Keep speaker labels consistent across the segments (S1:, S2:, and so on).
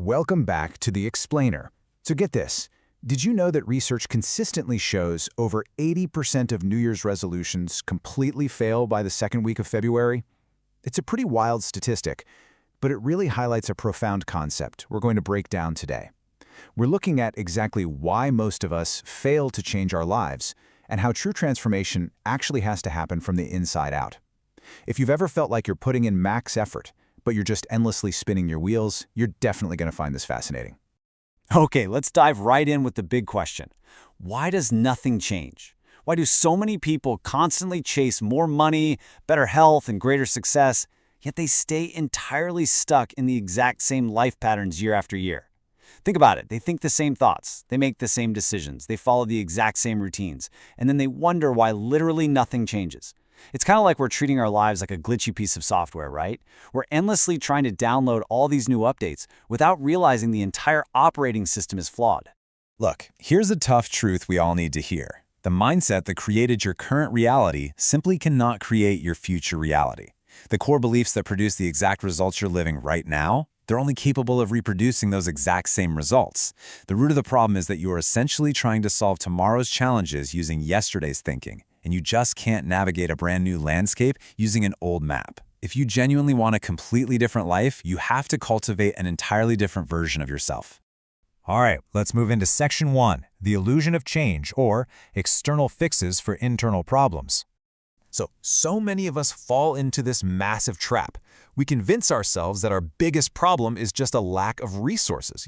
S1: Welcome back to The Explainer. So get this, did you know that research consistently shows over 80% of New Year's resolutions completely fail by the second week of February? It's a pretty wild statistic, but it really highlights a profound concept we're going to break down today. We're looking at exactly why most of us fail to change our lives and how true transformation actually has to happen from the inside out. If you've ever felt like you're putting in max effort, but you're just endlessly spinning your wheels, you're definitely going to find this fascinating.
S2: Okay, let's dive right in with the big question. Why does nothing change? Why do so many people constantly chase more money, better health, and greater success, yet they stay entirely stuck in the exact same life patterns year after year? Think about it. They think the same thoughts, they make the same decisions, they follow the exact same routines, and then they wonder why literally nothing changes. It's kind of like we're treating our lives like a glitchy piece of software, right? We're endlessly trying to download all these new updates without realizing the entire operating system is flawed.
S3: Look, here's a tough truth we all need to hear. The mindset that created your current reality simply cannot create your future reality. The core beliefs that produce the exact results you're living right now, they're only capable of reproducing those exact same results. The root of the problem is that you are essentially trying to solve tomorrow's challenges using yesterday's thinking, and you just can't navigate a brand new landscape using an old map. If you genuinely want a completely different life, you have to cultivate an entirely different version of yourself.
S4: All right, let's move into Section 1, the illusion of change, or external fixes for internal problems. So many of us fall into this massive trap. We convince ourselves that our biggest problem is just a lack of resources,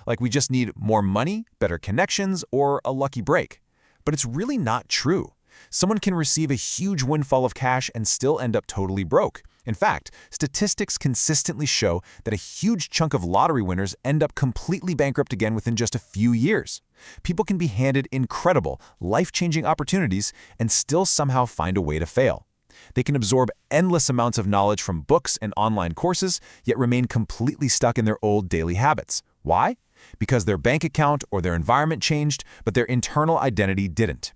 S4: Like we just need more money, better connections, or a lucky break. But it's really not true. Someone can receive a huge windfall of cash and still end up totally broke. In fact, statistics consistently show that a huge chunk of lottery winners end up completely bankrupt again within just a few years. People can be handed incredible, life-changing opportunities and still somehow find a way to fail. They can absorb endless amounts of knowledge from books and online courses, yet remain completely stuck in their old daily habits. Why? Because their bank account or their environment changed, but their internal identity didn't.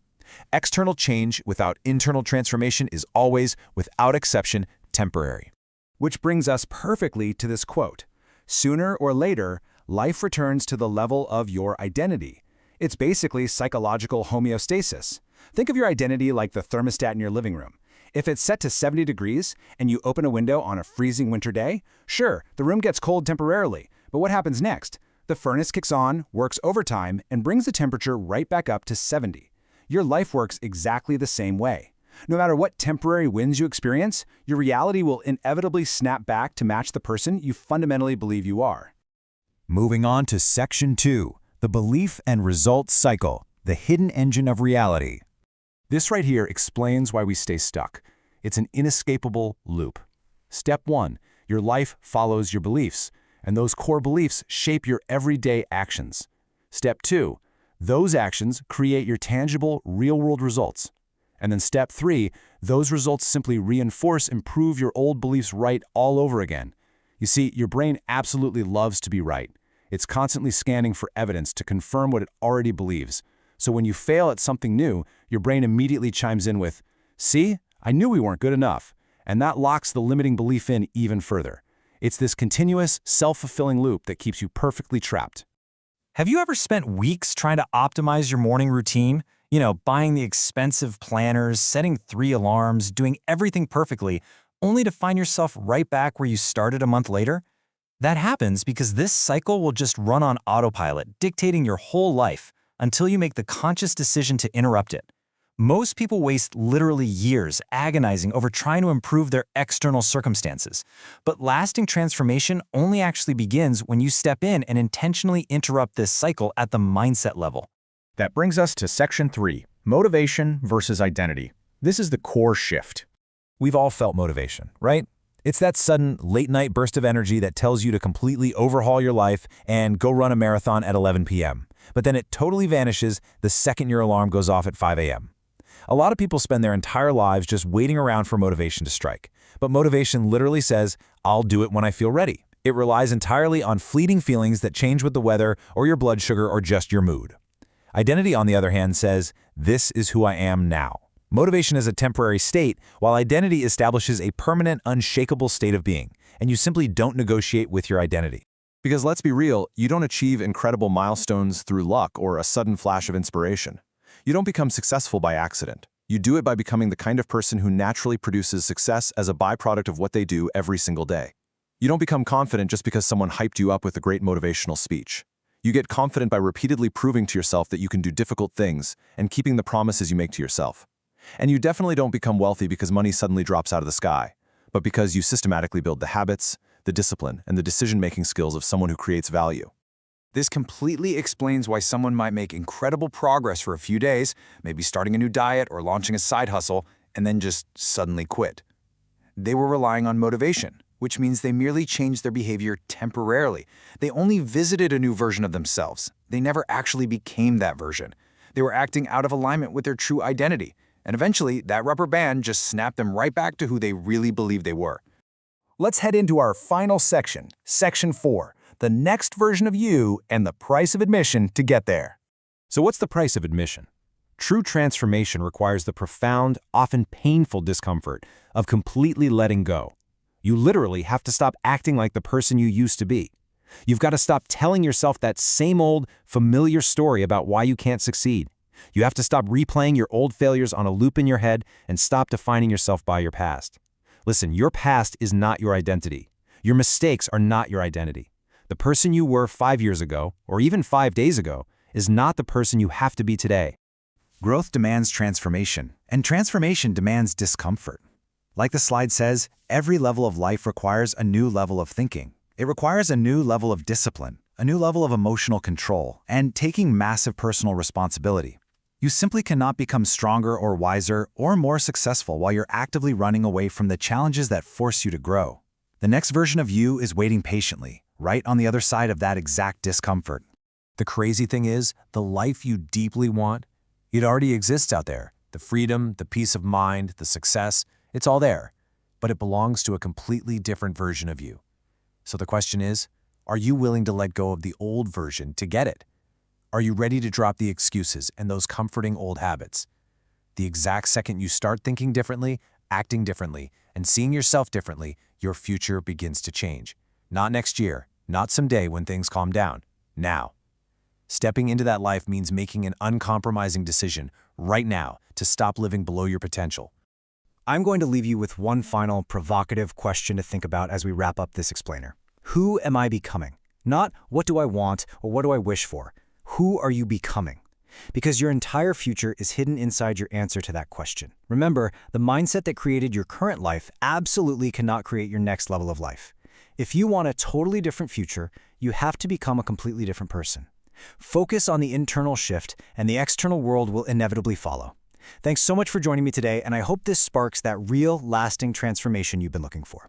S4: External change without internal transformation is always, without exception, temporary.
S1: Which brings us perfectly to this quote. Sooner or later, life returns to the level of your identity. It's basically psychological homeostasis. Think of your identity like the thermostat in your living room. If it's set to 70 degrees and you open a window on a freezing winter day, sure, the room gets cold temporarily, but what happens next? The furnace kicks on, works overtime, and brings the temperature right back up to 70. Your life works exactly the same way. No matter what temporary wins you experience, your reality will inevitably snap back to match the person you fundamentally believe you are.
S4: Moving on to Section 2, the belief and result cycle, the hidden engine of reality.
S1: This right here explains why we stay stuck. It's an inescapable loop. Step 1, your life follows your beliefs, and those core beliefs shape your everyday actions. Step 2, those actions create your tangible, real-world results. And then step 3, those results simply reinforce and prove your old beliefs right all over again. You see, your brain absolutely loves to be right. It's constantly scanning for evidence to confirm what it already believes. So when you fail at something new, your brain immediately chimes in with, "See, I knew we weren't good enough." And that locks the limiting belief in even further. It's this continuous, self-fulfilling loop that keeps you perfectly trapped.
S4: Have you ever spent weeks trying to optimize your morning routine? Buying the expensive planners, setting 3 alarms, doing everything perfectly, only to find yourself right back where you started a month later? That happens because this cycle will just run on autopilot, dictating your whole life until you make the conscious decision to interrupt it. Most people waste literally years agonizing over trying to improve their external circumstances. But lasting transformation only actually begins when you step in and intentionally interrupt this cycle at the mindset level.
S1: That brings us to Section 3, motivation versus identity. This is the core shift.
S4: We've all felt motivation, right? It's that sudden late-night burst of energy that tells you to completely overhaul your life and go run a marathon at 11 p.m. But then it totally vanishes the second your alarm goes off at 5 a.m. A lot of people spend their entire lives just waiting around for motivation to strike. But motivation literally says, "I'll do it when I feel ready." It relies entirely on fleeting feelings that change with the weather or your blood sugar or just your mood. Identity, on the other hand, says, "This is who I am now." Motivation is a temporary state, while identity establishes a permanent, unshakable state of being, and you simply don't negotiate with your identity.
S1: Because let's be real, you don't achieve incredible milestones through luck or a sudden flash of inspiration. You don't become successful by accident. You do it by becoming the kind of person who naturally produces success as a byproduct of what they do every single day. You don't become confident just because someone hyped you up with a great motivational speech. You get confident by repeatedly proving to yourself that you can do difficult things and keeping the promises you make to yourself. And you definitely don't become wealthy because money suddenly drops out of the sky, but because you systematically build the habits, the discipline, and the decision-making skills of someone who creates value.
S3: This completely explains why someone might make incredible progress for a few days, maybe starting a new diet or launching a side hustle, and then just suddenly quit. They were relying on motivation, which means they merely changed their behavior temporarily. They only visited a new version of themselves. They never actually became that version. They were acting out of alignment with their true identity, and eventually that rubber band just snapped them right back to who they really believed they were.
S4: Let's head into our final section, Section 4, the next version of you and the price of admission to get there. So what's the price of admission? True transformation requires the profound, often painful discomfort of completely letting go. You literally have to stop acting like the person you used to be. You've got to stop telling yourself that same old, familiar story about why you can't succeed. You have to stop replaying your old failures on a loop in your head and stop defining yourself by your past. Listen, your past is not your identity. Your mistakes are not your identity. The person you were 5 years ago, or even 5 days ago, is not the person you have to be today.
S3: Growth demands transformation, and transformation demands discomfort. Like the slide says, every level of life requires a new level of thinking. It requires a new level of discipline, a new level of emotional control, and taking massive personal responsibility. You simply cannot become stronger or wiser or more successful while you're actively running away from the challenges that force you to grow. The next version of you is waiting patiently, right on the other side of that exact discomfort.
S4: The crazy thing is, the life you deeply want, it already exists out there. The freedom, the peace of mind, the success, it's all there. But it belongs to a completely different version of you. So the question is, are you willing to let go of the old version to get it? Are you ready to drop the excuses and those comforting old habits? The exact second you start thinking differently, acting differently, and seeing yourself differently, your future begins to change. Not next year, not someday when things calm down. Now. Stepping into that life means making an uncompromising decision right now to stop living below your potential.
S2: I'm going to leave you with one final provocative question to think about as we wrap up this explainer. Who am I becoming? Not what do I want or what do I wish for? Who are you becoming? Because your entire future is hidden inside your answer to that question. Remember, the mindset that created your current life absolutely cannot create your next level of life. If you want a totally different future, you have to become a completely different person. Focus on the internal shift, and the external world will inevitably follow. Thanks so much for joining me today, and I hope this sparks that real, lasting transformation you've been looking for.